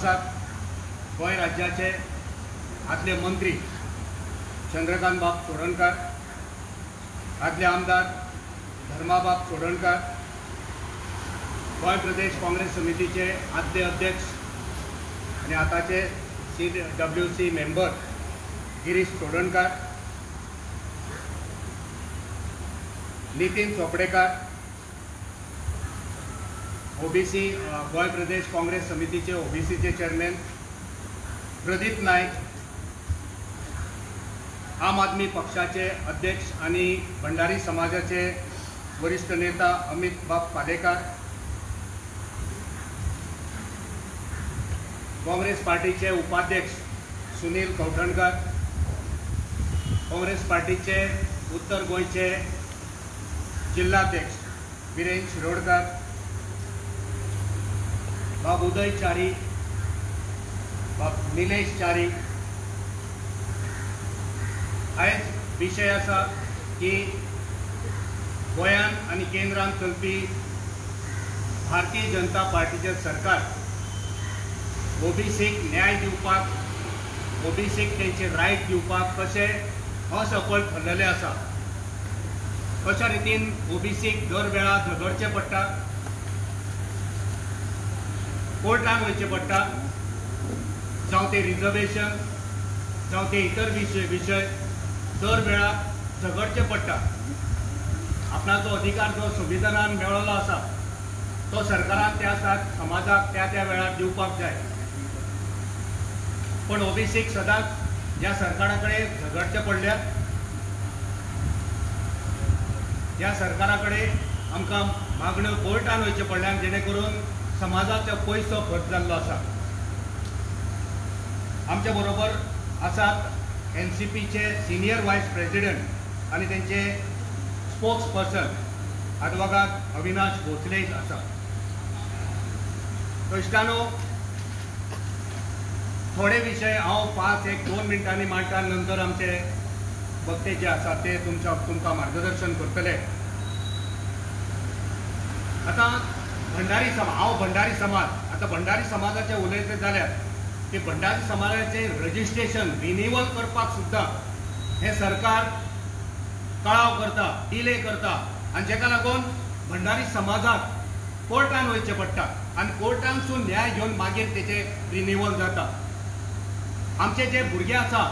आसात गोंय राज्याचे आदले मंत्री चंद्रकांत बाब चोडणकार, आदले आमदार धर्माबाब चोडणकार, गोंय प्रदेश काँग्रेस समितीचे आदले अध्यक्ष आणि आताचे CWC member Girish Chodankar, Nitin Chopdekar, OBC Goa प्रदेश काँग्रेस समितीचे OBCचे चेअरमॅन प्रदीप नाईक, आम आदमी पक्षाचे अध्यक्ष आणि भंडारी समाजाचे वरिष्ठ नेता अमित बाब पालेकार, काँग्रेस पार्टीचे उपाध्यक्ष सुनील कौठणकर, काँग्रेस पार्टीचे उत्तर गोंयचे जिल्हाध्यक्ष विरेन शिरोडकर, बाब उदय च्यारी, बाब निलेश च्यारी। आयज विशय आसा की गोंयान आनी केंद्रान चलपी भारतीय जनता पार्टीचे सरकार OBCक न्याय दिवपाक, OBCक तेंचे रायट दिवपाक कशें असफल ठरलेले आसा। कशा रितीन OBCक दर वेळा झगडचे पडटा, कोर्टान वयचे पडटा, जावं ते रिजर्वेशन जावं ते इतर विषय दर वेळा झगडचे पडटा। आपणाचो अधिकार जो संविधानान मेळ्ळलो आसा तो सरकारान त्या समाजाक त्या वेळार दिवपाक जाय, पण OBCक सदांच ह्या सरकारा कडेन झगडचे पडल्यात। ह्या सरकारा कडेन आमकां मागण्यो कोर्टान वयचे पडल्यात, जेणे करून समाजाचो पयसो खर्च जाल्लो आसा। आमचे बरोबर आसात NCPचे सिनियर वायस प्रेसिडेंट आणि त्यांचे spokesperson advocate Avinash Bhosale आसा। तो इश्टानो थोडे विषय हांव 5-1-2 मिनटांनी मांडटा, नंतर आमचे वक्ते जे आसा ते तुमकां मार्गदर्शन करतले। आता हांव भंडारी समाज, आता भंडारी समाजाचे उलयते जाल्यार की भंडारी समाजाचे रजिस्ट्रेशन रिन्यूअल करपाक सुद्दां हे सरकार कळाव करता, डिले करता, आणि जेका लागून भंडारी समाजाक कोर्टान वयचे पडटा आणि कोर्टानसून न्याय घेवन मागीर तेचे रिन्यूअल जाता। आमचे जे भुरगे आसा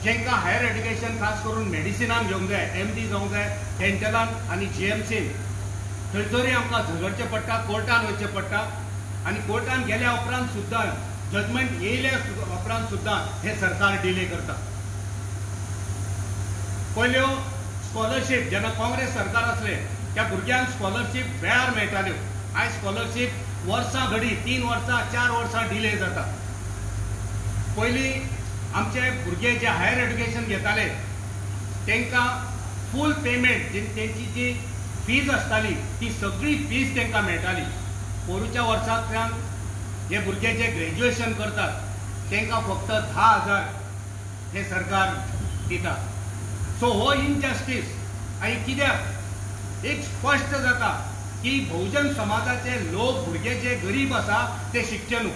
जेंकां हायर एड्युकेशन खास करून मेडिसिनान घेवंक जाय, MD जावंक जाय, डेंटलान आणि GMCन, थंयसरूय आमकां झगडचे पडटा, कोर्टान वयचे पडटा, आणि कोर्टान गेल्या उपरांत सुद्दां जजमेंट येयल्या उपरांत सुद्दां हे सरकार डिले करता। पयल्यो स्कॉलरशीप जेन्ना काँग्रेस सरकार आसले त्या भुरग्यांक स्कॉलरशीप वेळार मेळटाल्यो, आयज स्कॉलरशीप वर्सां घडी 3 वर्सां 4 वर्सां डिले जाता। पयलीं आमचे भुरगे जे हायर एड्युकेशन घेताले तांकां फूल पेमेंट तेंची जी फीज आसताली ती सगळी फीज तांकां मेळटाली। पोरूच्या वर्सांतल्यान हे भुरगे जे ग्रॅज्युएशन करतात तांकां फक्त 10,000 हे सरकार दिता। सो हो इनजस्टीस आनी कित्याक एक स्पश्ट जाता की बहुजन समाजाचे लोक भुरगे जे गरीब आसा ते शिकचे न्हू।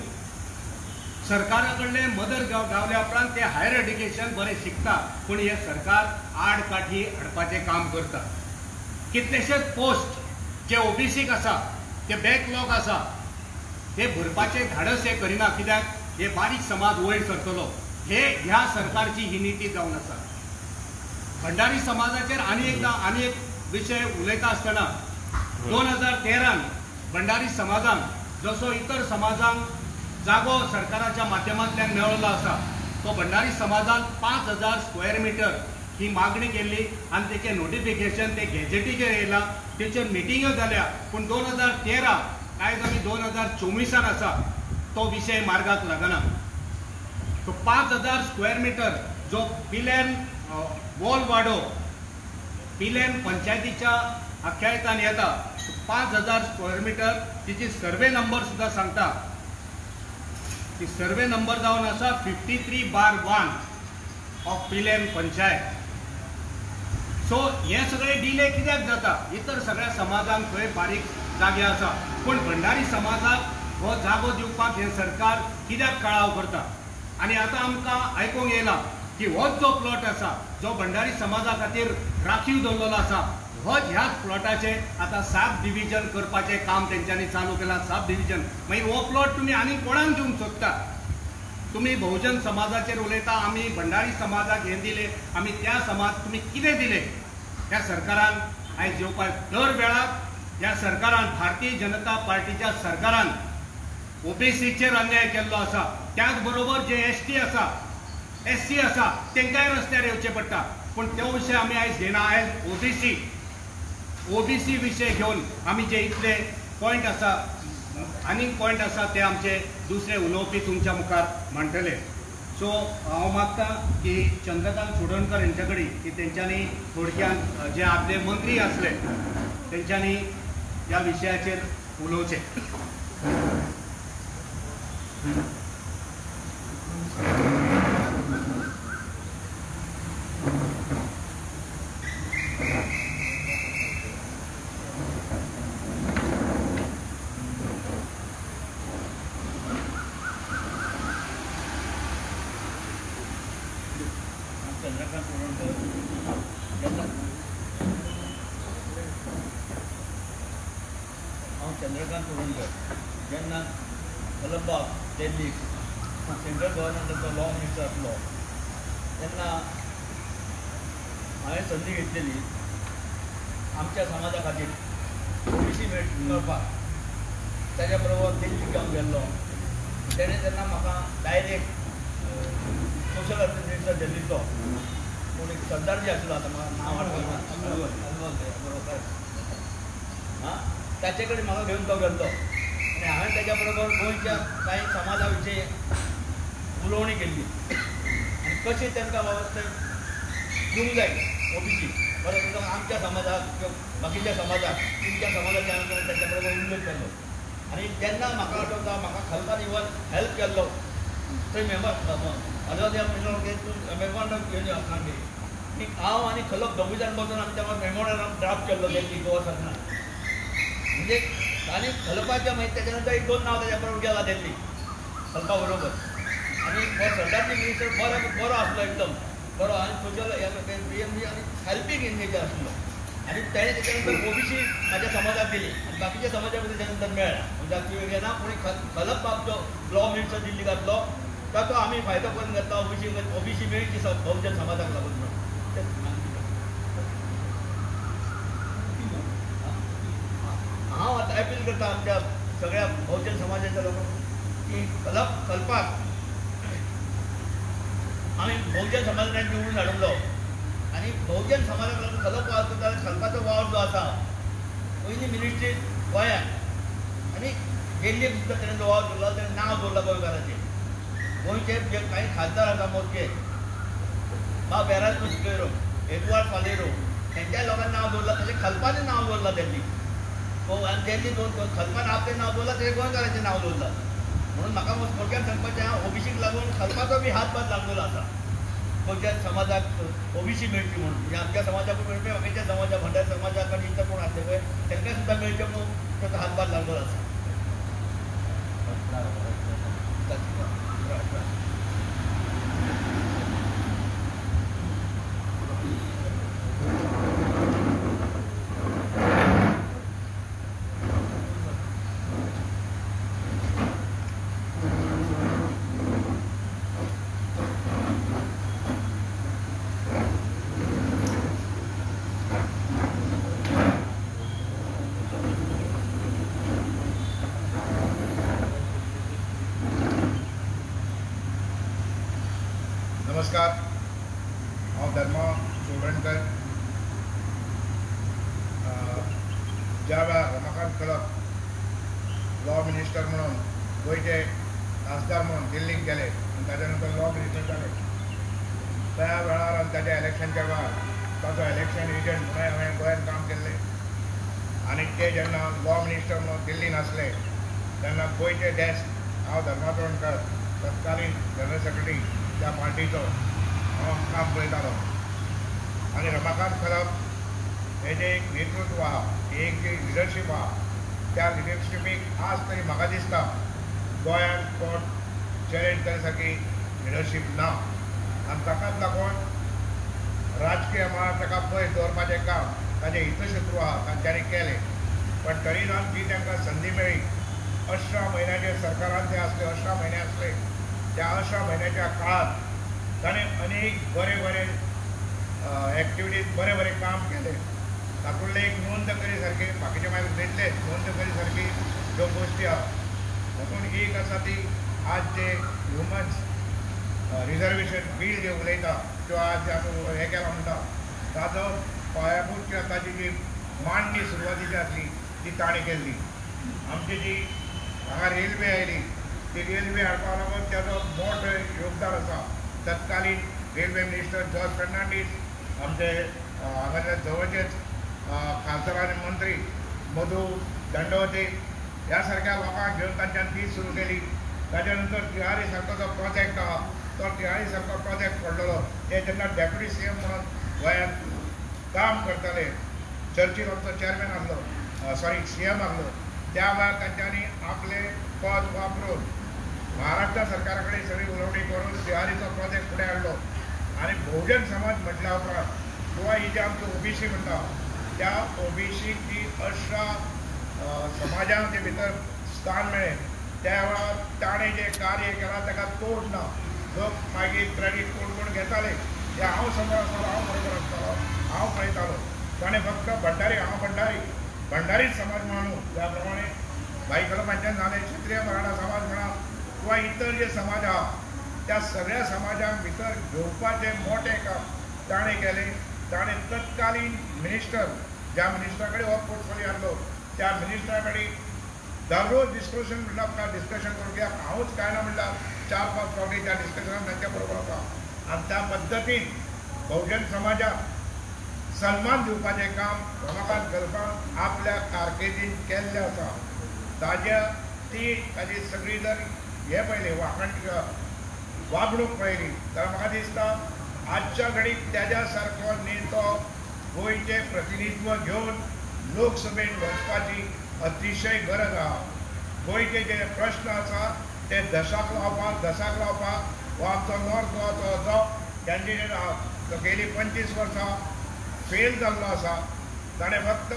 सरकारा कडले मदर गावल्या उपरांत ते हायर एड्युकेशन बरें शिकता, पूण हे सरकार आडकाठी हाडपाचें काम करता। कितलेशेच पोस्ट जे OBCक आसा, ते बॅकलॉग आसा, हे भरपाचे धाडस हे करिना, कित्याक हे बारीक समाज वयर सरतलो, हे ह्या सरकारची ही नीती जावन आसा। भंडारी समाजाचेर आनी एक विशय उलयता आसतना 2013 भंडारी समाजान जसो इतर समाजांक जागो सरकाराच्या माध्यमांतल्यान मेळ्ळो आसा, तो भंडारी समाजान 5,000 स्क्वेअर मीटर ही मागणी केली आणि त्याचे नोटिफिकेशन ते गॅजेटीचेर येयला, तेचेर मिटिंग्यो जाल्या, पूण 2013 आयज आमी 2024 आसा, तो विषय मार्गाक लागना। तो 5,000 स्क्वेअर मीटर जो पिलेन वॉल वाडो पिलेन पंचायतीच्या आख्यायिकान येता, 5,000 स्क्वेअर मीटर, तिची सर्वे नंबर सुद्धा सांगता, ती सर्वे नंबर जावन आसा 53/1 ऑफ पिलेन पंचायत। सो हे सगळे डिले कित्याक जाता? इतर सगळ्या समाजांक खंय बारीक जागे आसा, पूण भंडारी समाजाक हो जागो दिवपाक हे सरकार कित्याक कळाव करता. आनी आतां आमकां आयकूंक येयला की होच जो प्लॉट आसा जो भंडारी समाजा खातीर राखीव दवरलेलो आसा होच ह्याच प्लॉटाचे आतां सब डिव्हिजन करपाचें काम तेंच्यांनी चालू केलां. सब डिव्हिजन मागीर हो प्लॉट तुमी आनी कोणाक दिवंक सोदता. तुम्ही बहुजन समाजाचेर उलयता, आमी भंडारी समाजाक हे दिले, आमी त्या समाज तुमी कितें दिले. ह्या सरकारान आयज येवपाक दर वेळार ह्या सरकारान भारतीय जनता पार्टीच्या सरकारान ओबीसीचेर अन्याय केल्लो आसा. त्याच बरोबर जे एसटी आसा एससी आसा तेंकाय रस्त्यार येवचें पडटा. पूण तो विशय आमी आयज घेना. आयज ओबीसी विशय घेवन आमी जे इतले पॉयंट आसा आनीक पॉयंट आसा ते आमचे दुसरे उलोवपी तुमच्या मुखार मांडटले. सो हांव मागतां की चंद्रकांत सुडणकर हेंचे कडेन की तेंच्यांनी थोडक्यान जे आपले मंत्री आसले तेंच्यांनी ह्या विशयाचेर उलोवचें. चंद्रकांत सुडणकर जेन्ना हांव चंद्रकांत सुडणकर जेन्ना अलाहाबाद दिल्लीक सेंट्रल गव्हर्नमेंटाचो लॉ मिनिस्टर आसलो तेन्ना हांवें संदी घेतलेली आमच्या समाजा खातीर ओबीसी मेळपाक. ताच्या बरोबर दिल्लीक हांव गेल्लो. तेणें तेन्ना म्हाका डायरेक्ट सोशल मिनिस्टर दिल्लीचो पूण एक सरदारजी आसलो, आतां म्हाका नांव बरोबर हां ताचे कडेन म्हाका घेवन तो गेल्लो आनी हांवें ताच्या बरोबर गोंयच्या कांय समाजा विशीं उलोवणी केल्ली आनी कशी तांकां वेवस्था दिवंक जाय ओबीसी बरोबर आमच्या समाजाक किंवा बाकीच्या समाजाक तुमच्या समाजाच्या हांवें ताच्या बरोबर उल्लेख केल्लो. आनी तेन्ना म्हाका आठवता म्हाका खालपान इवन हेल्प केल्लो थंय मेंबर अयोध्या मेमोरंडम घेवन आमगे आनी हांव आनी खलप दोगूय जाण बसून आमी त्या मेमोरंडम ड्राफ्ट केल्लो दिल्ली गोवा सरकार. म्हणजे आनी खलपाच्या मागीर तेच्या नंतर एक दोन नांव तेच्या बरोबर गेला दिल्ली खलपा बरोबर. आनी हो सरदारजी मिनिस्टर बरो आसलो एकदम बरो आनी सोशल आनी हेल्पींग इन नेचर आसलो. आनी तेणें तेच्या नंतर ओबीसी म्हाज्या समाजाक दिली आनी बाकीच्या समाजा भितर तेच्या नंतर मेळ्ळा. म्हणजे वेगळे ना पूण खलप बाब जो लॉ मिनिस्टर दिल्लीक आसलो ताचो आमी फायदो करून घेतला. ओबीसी मेळची बहुजन समाजाक लागून म्हणून हांव आतां अपील करता आमच्या सगळ्या बहुजन समाजाच्या लोकांक की खलपाक आमी बहुजन समाजान निवडून हाडूंक जाय आनी बहुजन समाजाक लागून खलप वावर करता जाल्यार खलपाचो वावर जो आसा पयलीं मिनिस्ट्री गोंयांत आनी दिल्लीक सुद्दां तेणें जो वावर दवरलो तेणें नांव दवरलां गोंयकाराचें. गोंयचे जे काही खासदार आसा मोजके बा बेराज कुस्केरो एडवार्ड फालेरो तेंच्या लोकांनी नांव दवरलां तेजें खलपाचें नांव दवरलां दिल्ली. आनी दिल्ली खलपान आपलें नांव दवरलां तेजें गोंयकाराचें नांव दवरलां. म्हणून म्हाका थोडक्यात सांगपाचें हांव ओबीसीक लागून खलपाचो बी हातभार लागलेलो आसा. गोंयच्या समाजाक ओबीसी मेळची म्हणून म्हणजे आमच्या समाजाक मेळचे बाकीच्या समाजाक भंडारी समाजाक आनी इतर कोण आसले पळय तांकां सुद्दां मेळचे म्हणून ताचो हातभार लागलेलो आसा. नमस्कार, हांव धर्मा सुडणकर. ज्या वेळार रमाकांत खलप लॉ मिनिस्टर म्हणून गोंयचे खासदार म्हणून दिल्लीक गेले आनी ताच्या नंतर लॉ मिनिस्टर जाले त्या वेळार आनी ताच्या इलेक्शनच्या वेळार ताचो इलेक्शन एजंट म्हणून हांवें गोंयांत काम केल्लें आनी ते जेन्ना लॉ मिनिस्टर म्हणून दिल्लीन आसले तेन्ना गोंयचे डेस्क हांव धर्मा सुडणकर तत्कालीन जनरल सेक्रेटरी त्या पार्टीचो हांव काम पळयतालो. आनी रमाकांत खलप हेजें एक नेतृत्व आहा, एक जी लिडरशीप आहा त्या लिडरशिपीक आज तरी म्हाका दिसता गोंयांत कोण चॅलेंज करे सारकी लिडरशीप ना आनी ताकाच लागून राजकीय मळार ताका पयस दवरपाचें काम ताजे हितशत्रू आहा तांच्यांनी केलें पण तरी जावन जी तांकां संदी मेळ्ळी 18 म्हयन्याचे सरकारान जे आसले 18 म्हयने आसले त्या 18 म्हयन्याच्या काळात ताणें अनेक बरे एक्टिविटीज बरें काम केलें तातूंतले एक नोंद करी सारकी बाकीचे मागीर भेटले नोंद करी सारकी ज्यो गोश्टी आहा तातूंत एक आसा ती आज जे ह्युमन्स रिजर्वेशन बील जे उलयता त्यो आज आमी हें केलां म्हणटा ताजो पायाभूत किंवा ताजी जी मांडणी सुरवातीची आसली ती ताणें केल्ली आमची जी हांगा रेल्वे आयली ती रेल्वे हाडपा लागून ताजो मोठो योगदान आसा तत्कालीन रेल्वे मिनिस्टर जॉर्ज फर्नांडीस आमचे हांगाचे जवळचेच खासदार आनी मंत्री मधू दंडवते ह्या सारक्या लोकांक घेवन तांच्यान ती सुरू केली ताच्या नंतर तिहारी सारको जो प्रोजेक्ट आहा तो तिहारी सारको प्रोजेक्ट पडलेलो ते जेन्ना डेप्युटी सीएम म्हणून गोंयांत काम करताले चर्चील आमचो चेअरमॅन आसलो सॉरी सीएम आसलो त्या वेळार तांच्यांनी आपले पद वापरून महाराष्ट्र सरकारा कडेन सगळी उलोवणी करून तिहारीचो प्रोजेक्ट फुडें हाडलो आनी बहुजन समाज म्हटल्या उपरांत किंवा ही जी आमची ओबीसी म्हणटा त्या ओबीसीक जी 18 समाजांक जे भितर स्थान मेळ्ळें त्या वेळार ताणें जें कार्य केलां ताका तोड ना लोक मागीर क्रेडीट कोण घेताले ते हांव समोर आसतालो हांव बरोबर आसतालो हांव पळयतालो ताणें फक्त हांव भंडारीच समाज म्हणून ज्या प्रमाणे भाई कलमांच्यान जालें क्षत्रीय मराठा समाज म्हणा किंवा इतर जे समाज आहा त्या सगळ्या समाजांक भितर घेवपाचें मोठें काम ताणें केलें ताणें तत्कालीन मिनिस्टर ज्या मिनिस्टरा कडेन हो पोर्टफोलियो आसलो त्या मिनिस्टरा कडेन दररोज डिस्कशन करून कित्याक हांवूच काय ना म्हणल्यार 4-5 फावटी त्या डिस्कशनान तांच्या बरोबर आसा आनी त्या पद्दतीन बहुजन समाजाक सन्मान दिवपाचें काम रमाकांत गलपान आपल्या कारकिर्दीन केल्लें आसा ताजी सगळी जर हे पळयलें वागणूक पळयली जाल्यार म्हाका दिसता आजच्या घडीक त्याच्या सारको नेतो गोंयचे प्रतिनिधित्व घेवन लोकसभेत वचपाची अतिशय गरज आहा गोंयचे जे प्रश्न आसा ते दशाक लावपाक हो आमचो नॉर्थ गोवाचो जो कॅन्डिडेट आहा तो गेली 25 वर्सां फेल जाल्लो आसा ताणें फक्त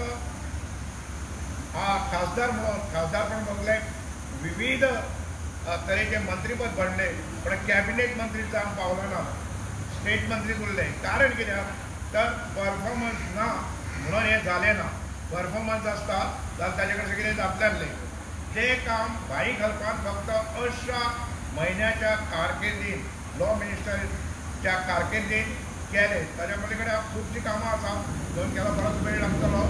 खासदारपण भोगले विविध तरेचे मंत्रीपद भरले पण कॅबिनेट मंत्री जावंक पावलो ना स्टेट मंत्री उरले कारण कित्याक तर परफॉर्मन्स ना म्हणून हें जालें ना परफॉर्मन्स आसता जाल्यार ताजे कडेन कितें जातलें तें काम भाई घालपाक फक्त 18 म्हयन्याच्या कारकिर्दीन लॉ मिनिस्टरच्या कारकिर्दीन केलें ताच्या पली कडेन खुबशीं कामां आसा दोन केला परत वेळ लागतलो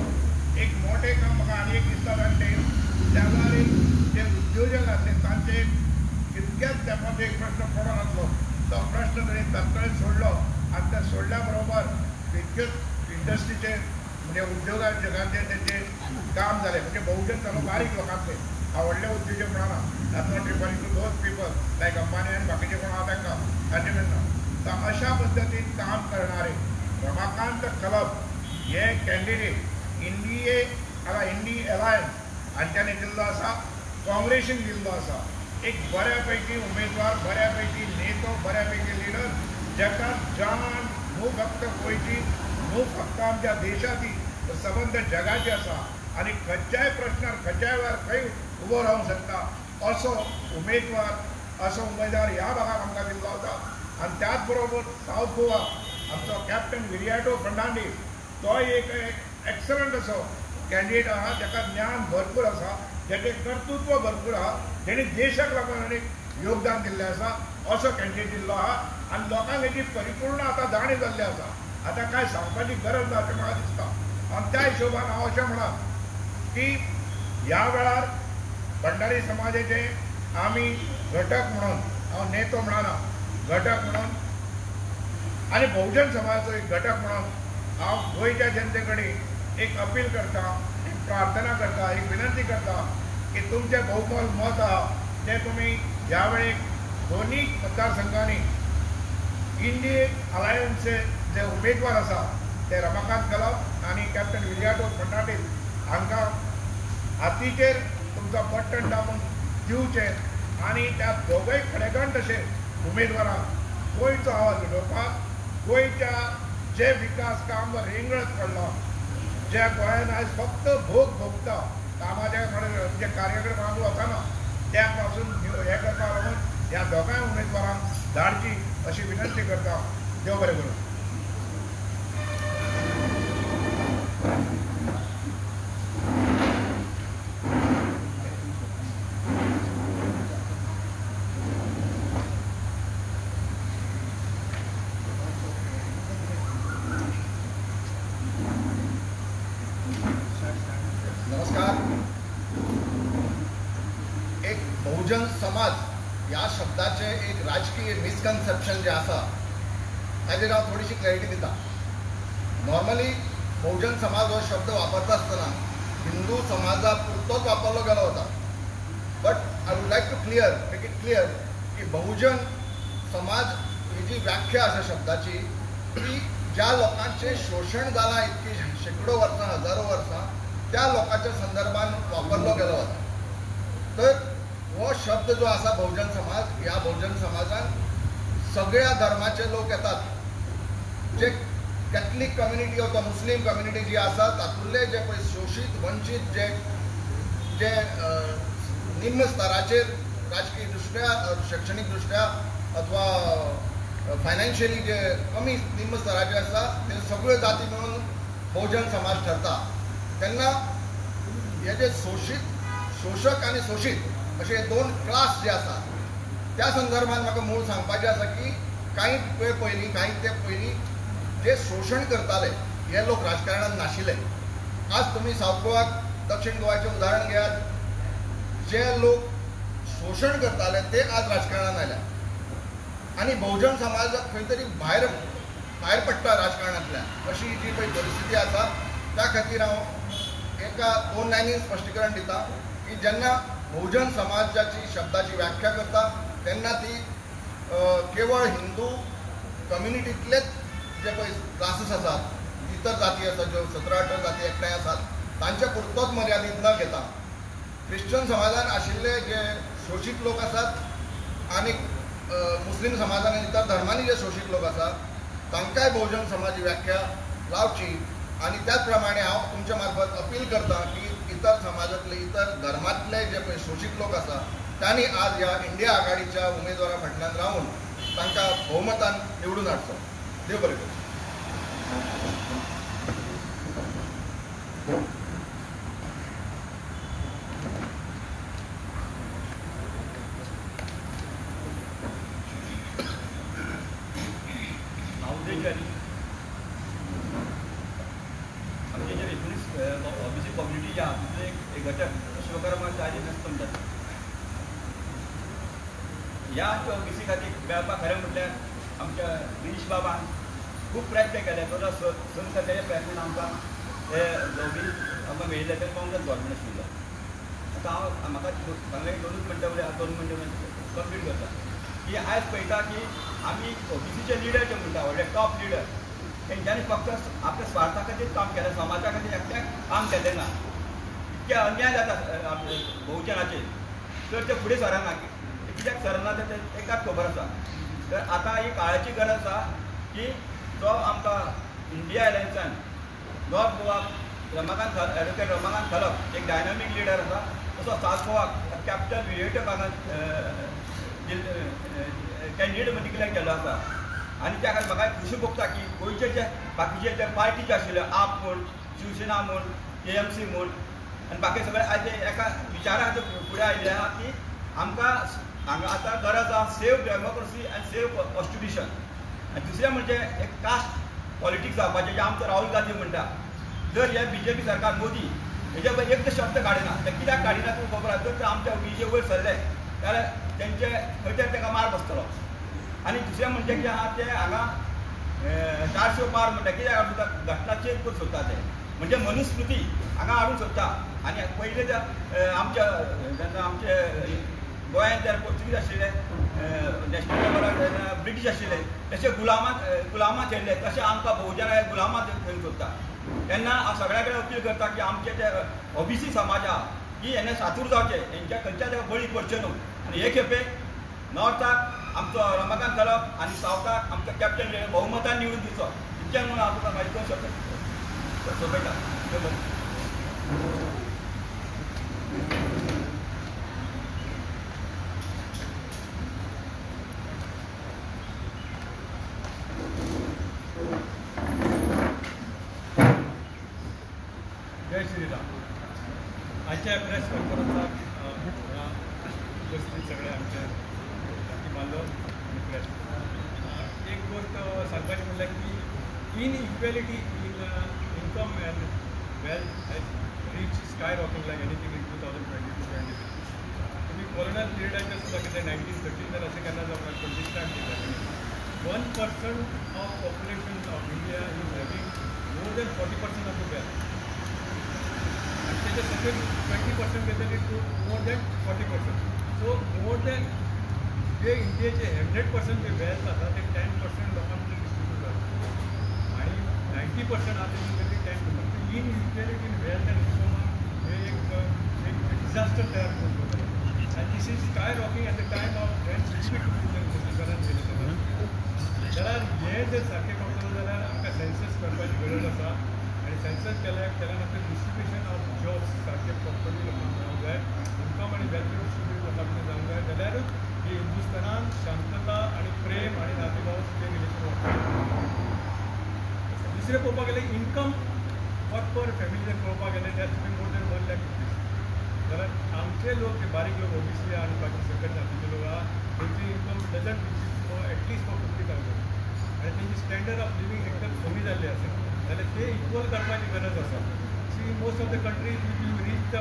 एक मोठें काम म्हाका आनी एक दिसता तांचें त्या वेळार जे उद्योजक आसले तांचे तितक्याच तेंपाचो एक प्रश्न पडून आसलो तो प्रश्न ताणें तात्काळ सोडलो आनी ते सोडल्या बरोबर तितक्योच इंडस्ट्रीचे म्हणजे उद्योगाच्या जगांचे तेंचे काम जालें म्हणजे बहुजन जालो बारीक लोकांतले व्हडले उद्योजक म्हणना that not referring to those people like Ambani आनी बाकीचे कोण आहा तांकां तांचे म्हणना तर अशा पद्दतीन काम करणारे रमाकांत कलब हे कॅन्डिडेट इंडी अलायन्स हांच्यानी दिल्लो आसा काँग्रेसीन दिल्लो आसा एक बऱ्यापैकी उमेदवार बऱ्यापैकी नेतो बऱ्यापैकी लिडर जाका जाण न्हू फक्त गोंयची न्हू फक्त आमच्या देशाची तर सबंद जगाची आसा आनी खंयच्याय प्रश्नार खंयच्याय वेळार खंय उबो रावंक शकता असो उमेदवार ह्या भागाक आमकां दिल्लो आसा आनी त्याच बरोबर सावथ गोवा आमचो कॅप्टन विरियाटो फर्नांडीस तो एक एक्सलंट असो कॅन्डिडेट आहा जाका ज्ञान भरपूर आसा जेचें कर्तृत्व भरपूर आहा जेणे देशाक लागून आनीक योगदान दिल्लें आसा असो कॅन्डिडेट दिल्लो आहा आनी लोकांक हेची परिपूर्ण आतां जाणीव जाल्ली आसा आतां कांय सांगपाची गरज ना अशें म्हाका दिसता आनी त्या हिशोबान हांव अशें म्हणा की ह्या वेळार भंडारी समाजाचे आमी घटक म्हणून हांव नेतो म्हणना घटक म्हणून आनी बहुजन समाजाचो एक घटक म्हणून हांव गोंयच्या जनते कडेन एक अपील करता एक प्रार्थना करता एक विनंती करता की तुमचे बहुमोल मत आहा ते तुमी ह्या वेळेक दोन्ही मतदारसंघांनी इंडी अलायन्सचे जे उमेदवार आसा ते रमाकांत कलब आनी कॅप्टन विरियाटो फर्नांडीस हांकां हातीचेर तुमचो बटन दाबून दिवचें आणि त्या दोगूय खडेगंठ असे उमेदवारांक गोंयचो आवाज उडोवपाक, गोंयच्या जे विकास काम रेंगळत पडलो, ज्या गोंयान आयज फक्त भोग भोगता कामाच्या म्हणजे कार्यक्रमाक वचना त्या पासून हे करपा लागून ह्या दोगांय उमेदवारांक धाडची अशी विनंती करता. देव बरें करूं. नमस्कार. एक बहुजन समाज या शब्दाचे एक राजकीय मिसकन्सेप्शन जे आसा ताजेर हांव थोडीशी क्लॅरिटी दिता. नॉर्मली बहुजन समाज हो शब्द वापरता आसतना हिंदू समाजा पुरतोच वापरलो गेलो वता. But I would like to make it clear की बहुजन समाज ही जी व्याख्या आसा शब्दाची ती ज्या लोकांचे शोषण जालां इतकी शेकडो वर्सां हजारो वर्सां त्या लोकांच्या संदर्भात वापरलो गेलो वता. तर हो शब्द जो आसा बहुजन समाज, ह्या बहुजन समाजान सगळ्या धर्माचे लोक येतात. जे कॅथलीक कम्युनिटी वा मुस्लीम कम्युनिटी जी आसा तातूंतले जे पळय शोषीत वंचीत जे जे निम्न स्तराचेर राजकीय दृश्ट्या शैक्षणिक दृश्ट्या अथवा फायनान्शियली जे कमी निम्न स्तराचे आसा ते सगळ्यो जाती मेळून बहुजन समाज ठरता. तेन्ना हे जे शोषक आनी शोषीत असे दोन क्लास जे आसात त्या संदर्भात म्हाका मूळ सांगपाचें आसा की काही वेळ पयलीं ते पयलीं जे शोषण करताले हे लोक राजकारणात नाशिल्ले. आज तुम्ही साऊथ गोवा दक्षिण गोवाचें उदाहरण घेयात. जे लोक शोषण करताले ते आज राजकारणात आयल्या आनी बहुजन समाज खंय तरी भायर पडटा राजकारणांतल्यान अशी जी पळय परिस्थिती आसा. त्या खातीर हांव एका 2 लायनीन स्पश्टीकरण दिता की जेन्ना बहुजन समाजाची शब्दाची व्याख्या करता तेन्ना ती केवळ हिंदू कम्युनिटींतलेच जे पळय क्लासीस आसात इतर जाती आसात ज्यो 17-18 जाती एकठांय आसात तांच्या पुरतोच मर्यादीत न घेता ख्रिश्चन समाजान आशिल्ले जे शोषीत लोक आसात आनी मुस्लीम समाजान आनी इतर धर्मांनी जे शोषीत लोक आसात तांकांय बहुजन समाज व्याख्या लावची. आणि त्याच प्रमाणे हांव तुमच्या मार्फत अपील करता की इतर समाजातले इतर धर्मातले जे पळय शोषीत लोक आसा त्यांनी आज ह्या इंडिया आघाडीच्या उमेदवारा फाटल्यान रावन तांकां भोवमतान निवडून हाडचो. देव बरें करूं. आमचे जे ओबीसी कम्युनिटी जे आहा तितले एक घटक विश्वकर्माचे आजी नसता म्हणटात. ह्या ओबीसी खातीर मेळपाक खरें म्हटल्यार आमच्या गिरीश बाबान खूब प्रयत्न केले. तो संत तेजे प्रयत्नान आमकां हे आमकां मेळिल्ले ते काँग्रेस गव्हर्मेंट आशिल्लो. आतां हांव म्हाका सांगलें 2 मिनटां उलय 2 मिनटां कंप्लीट करता की आयज पळयता की आमी ओबीसीचे लिडर जे म्हणटा व्हडले टॉप लिडर तेंच्यांनी फक्त आपल्या स्वार्था खातीर काम केलें, समाजा खातीर एकट्याक काम केलें ना. इतके अन्याय जाता बहुजनाचेर तर ते फुडें सरना. कित्याक सरना ते एकाच खबर आसा. तर आतां ही काळाची गरज आसा की जो आमकां इंडिया अलायन्सान नॉर्थ गोवाक एडवोकेट रमाकांत खलप एक डायनामीक लिडर आसा तसो सावथ गोवाक कॅप्टन विएटक हांगा कॅन्डिडेट म्हणून डिक्लेअर केल्लो आसा. आनी त्या खातीर म्हाका खुशी भोगता की गोंयचे जे बाकीचे जे पार्टी जे आशिल्ले आप म्हूण शिवसेना म्हूण AMC म्हूण आनी बाकी सगळे आयज एका विचारा खातीर फुडें आयिल्ले आहा की आमकां हांगा आतां गरज आहा सेव डेमोक्रेसी आनी सेव कॉन्स्टिट्यूशन. आनी दुसरें म्हणजे एक कास्ट पॉलिटिक्स जावपाचें जे आमचो राहुल गांधी म्हणटा. जर हे BJP सरकार मोदी हेजे पळय एक शब्द काडिना ते कित्याक काडिना तुमकां खबर आसा. जर आमच्या OBC वयर सरले जाल्यार तेंचे खंय तरी तांकां मार बसतलो. आनी दुसरें म्हणजे कितें आहा ते हांगा 400 पार म्हणटा कित्याक हाडून घटना चेंज करूंक सोदता ते म्हणजे मनुस्मृती हांगा हाडूंक सोदता. आनी पयलीं आमच्या जेन्ना आमचे गोंयांत जर पोर्तुगीज आशिल्ले नॅशनल लेवलार ब्रिटीश आशिल्ले तशे गुलामात हेल्ले तशें आमकां बहुजना गुलामात घेवंक सोदता. तेन्ना हांव सगळ्या कडेन अपील करता की आमचे जे OBC समाज आहा की हें सातूर जावचें हेंच्या खंयच्या ताका बळी पडचें न्हू आनी हे खेपे नॉर्थाक आमचो रमाकांत घालप आनी सावथाक आमचो कॅप्टन भोवमतान निवडून दिवचो इतक्यान म्हणून हांव तुका म्हायती सोंपयता. जय श्रीराम. आजच्या प्रेस कॉन्फरन्साक उपस्थित सगळे आमचे जाती बांधव आणि प्रेस. एक गोष्ट सांगपाची म्हणल्यार की inequality in income and wealth has reach sky rocking like anything in 2022-23. तुम्ही कोरोना पिरियडाच्या सुद्धा कितें 1913 अशें केन्ना जावपाक 20 टायम केला. 1% of population of India is having more than 40% of the wealth. And they just second 20% घेतली to more than 40%. So more than जे इंडियेचे 100% जे वेल्थ आसा ते 10% लोकांक डिस्ट्रीब्यूट जाता आणि 90% आसा तेजी 10%. Inequality in wealth and इन्कमाक हे एक डिझास्टर तयार करता. And this is sky rocking at the time of when मुस्लिमांनी केलें. जाल्यार हे जर सारकें करतलो जाल्यार आमकां सेन्सस करपाची गरज आसा आणि सेन्सस केल्या नंतर डिस्ट्रिब्युशन ऑफ जॉब्स सारखे प्रॉपरली लोकांक मेळूंक जाय. इन्कम आणि वेल्थ डिस्ट्रिब्यूट लोकांक जावंक जाय जाल्यारूच ही हिंदुस्थानात शांतता आणि प्रेम आणि नातेभाव ते रिलेशन वाडटा. दुसरें पळोवपाक गेल्यार इन्कम वॉट पर फॅमिली जर पळोवपाक गेले that be more than 1 lakh rupees. जाल्यार आमचे लोक जे बारीक लोक OBC आणि बाकी सकट जातीचे लोक आहा तेंची इन्कम डजंट एटलीस्ट फॉर 50,000 आणि तेंची स्टँडर्ड ऑफ लिव्हिंग एकदम कमी जाल्ली आसा जाल्यार ते इक्वल करपाची गरज आसा. See most of the countries you reach the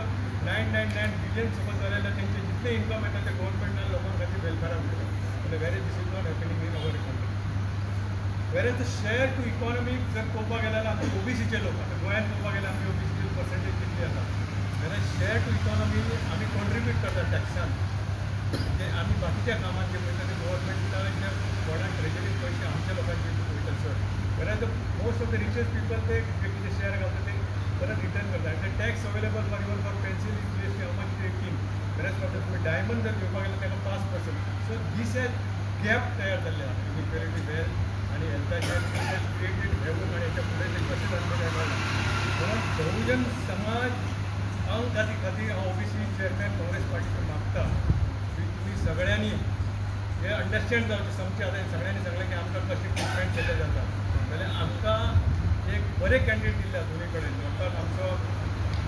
999 billion suppose जालें जाल्यार तेंचे जितले इन्कम येता ते गव्हर्मेंटान लोकां खातीर वेलफेराक दिता. जाल्यार where this is not happening in our country. Where the share to economy जर पळोवपाक गेल्यार आमचे OBCचे लोक आतां गोंयांत पळोवपाक गेल्यार आमची OBCची पर्सेंटेज कितली आसा जाल्यार शेअर टू इकॉनॉमी आमी कॉन्ट्रिब्यूट करता टॅक्सान. म्हणजे आमी बाकीच्या कामांत जे पळयता ते गव्हर्मेंटाच्या कोणाक ट्रेजरीक पयशे आमच्या लोकांचे वयता चड. Where the most of the richest people ते जे कितें शेअर घालता ते परत रिटर्न करता. आनी ते tax available for even for pencil GST how much ते 18. वेरएज फॉर तुम्ही डायमंड जर घेवपाक गेल्यार ताका 5%. सो दीस हॅज गॅप तयार जाल्ले आसा इक्वेलिटी वेल्थ आणि हेल्थाचे क्रिएटेड घेवन आणि हेच्या फुडें ते कशें जाल्ले काय म्हणून बहुजन समाज अंग खातीर हांव OBC चेअरमॅन काँग्रेस पार्टीचो मागता की तुम्ही सगळ्यांनी हे अंडरस्टँड जावचें समजें. आतां सगळ्यांनी सांगलें की आमकां कशें ट्रिटमेंट केलें जाता जाल्यार आमकां एक बरे कॅन्डिडेट दिल्ले आसा दोनी कडेन. नॉर्थाक आमचो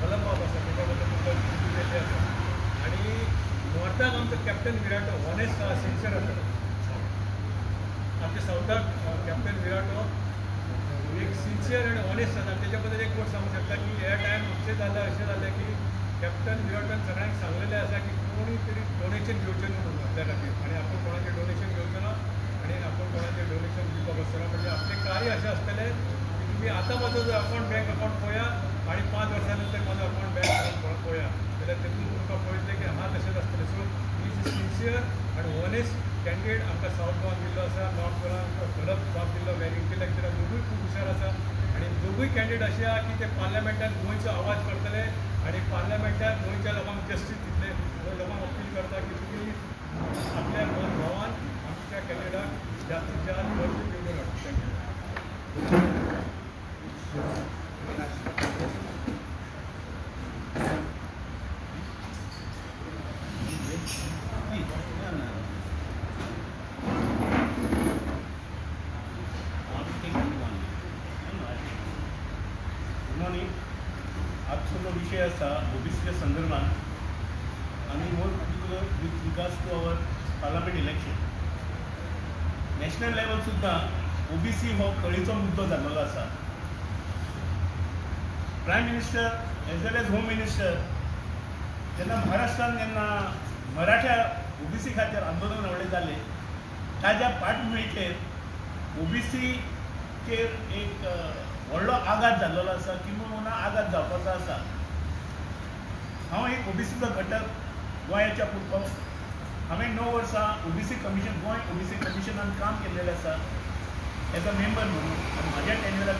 मलमबाब आसा तेच्या बद्दल तुमकां दिल्ले आसा आनी नॉर्थाक आमचो कॅप्टन विराटो ऑनेस्ट आसा सिन्सियर आसा. आमच्या सावथाक कॅप्टन विराटो एक सिन्सियर आनी ऑनेस्ट आसा. तेच्या बद्दल एक गोष्ट सांगूंक शकता की ह्या टायम अशें जालें की कॅप्टन विराटान सगळ्यांक सांगलेलें आसा की कोणी तरी डोनेशन घेवचें न्हू म्हणून आपल्या खातीर आनी आपूण कोणाचें डोनेशन घेवचो ना आनी आपूण कोणाचें डोनेशन दिवपाक वचना. म्हणजे आपलें कार्य अशें आसतलें की तुमी आतां म्हजो जो बँक अकाउंट पळया आनी 5 वर्सां नंतर म्हजो बँक अकाउंट पळया जाल्यार तेतून तुमकां पळयतलें की हां तशेंच आसतलें. सो ही इज सिन्सियर आनी ऑनेस्ट कॅन्डिडेट आमकां सावथ गोवान दिल्लो आसा. नॉर्थ गोवान भरत बाब दिल्लो वेरी इंटेलॅक्चुअल दोगूय खूब हुशार आसा आनी दोगूय कॅन्डिडेट अशें आहा की ते पार्लमेंटान गोंयचो आवाज करतले आनी पार्लमेंटान गोंयच्या लोकांक जस्टीस दितले. लोकांक अपील करता की तुमी आपल्या भावान आमच्या कॅन्डिडेटाक जास्तीत जास्त वर्ग निवडून हाडटा. आजचो जो विषय आसा OBCच्या संदर्भात आनी more particular with regards to our parliament election national level सुद्दां OBC हो कळीचो मुद्दो जाल्लो आसा. Prime minister as well as home minister जेन्ना महाराष्ट्रान जेन्ना मराठ्या OBC खातीर आंदोलन व्हडलें जालें ताज्या पाठभुंयेचेर OBCचेर एक व्हडलो आघात जाल्लो आसा किंवा आघात जावपाचो आसा. हांव एक OBCचो घटक गोंयाच्या पुरतो. हांवें 9 वर्सां OBC कमिशन गोंय OBC कमिशनान काम केल्लेलें आसा एज अ मेंबर म्हणून. आनी म्हाज्या टेन्युराक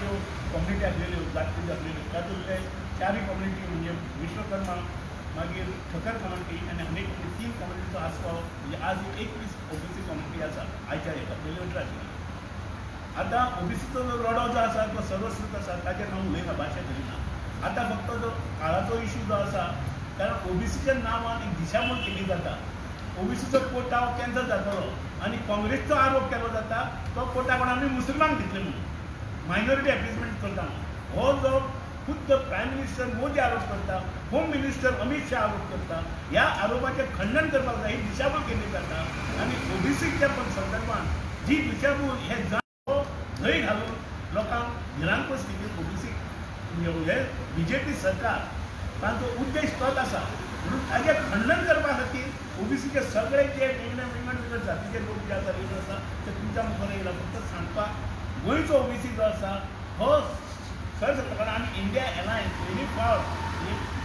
त्यो कम्युनिटी आसलेल्यो जाती आसलेल्यो तातूंतले चारय कम्युनिटी म्हणजे विश्वकर्मा, मागीर ठकर कम्युनिटी आनी आनी 3 कम्युनिटीचो आस्पाव म्हणजे आज 21 ओबीसी कम्युनिटी आसा आयच्या हेका पयलीं 18 आशिल्ली. आतां ओबीसीचो जो लढो जो आसा तो सर्वस्वीत आसा ताचेर हांव उलयना, भाशा करिना. आतां फक्त जो काळाचो इश्यू जो आसा, कारण ओबीसीच्या नांवान एक दिशाभूल केली जाता. ओबीसीचो कोटा हो कॅन्सल जातलो आनी काँग्रेसचो आरोप केलो जाता तो कोटा कोण आमी मुसलमान घेतले म्हणून, मायनॉरिटी एपीजमेंट करता. हो जो खुद्द प्रायम मिनिस्टर मोदी आरोप करता, होम मिनिस्टर अमित शाह आरोप करता, ह्या आरोपाचे खंडन करपाक जाय. ही दिशाभूल केली जाता आनी ओबीसीच्या संदर्भात जी दिशाभूल हे न्हय घालून लोकांक भिरांत परिस्थितीत ओबीसी हे बीजेपी सरकार तांचो उद्देश तोच आसा. म्हणून ताजें खंडन करपा खातीर ओबीसीचे सगळे जे वेगळे जातीचे लोक जे आसा रेड आसा ते तुमच्या मुखार येयला. फक्त सांगपाक गोंयचो ओबीसी जो आसा हो सरसकट आमी इंडिया एलायन्स व्हेरी फावट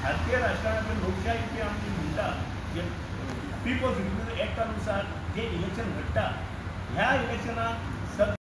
भारतीय राष्ट्रांतले लोकशाही जी आमची म्हणटा जे पिपल्स रिपब्लिक एक्टा नुसार जे इलेक्शन घडटा ह्या इलेक्शनाक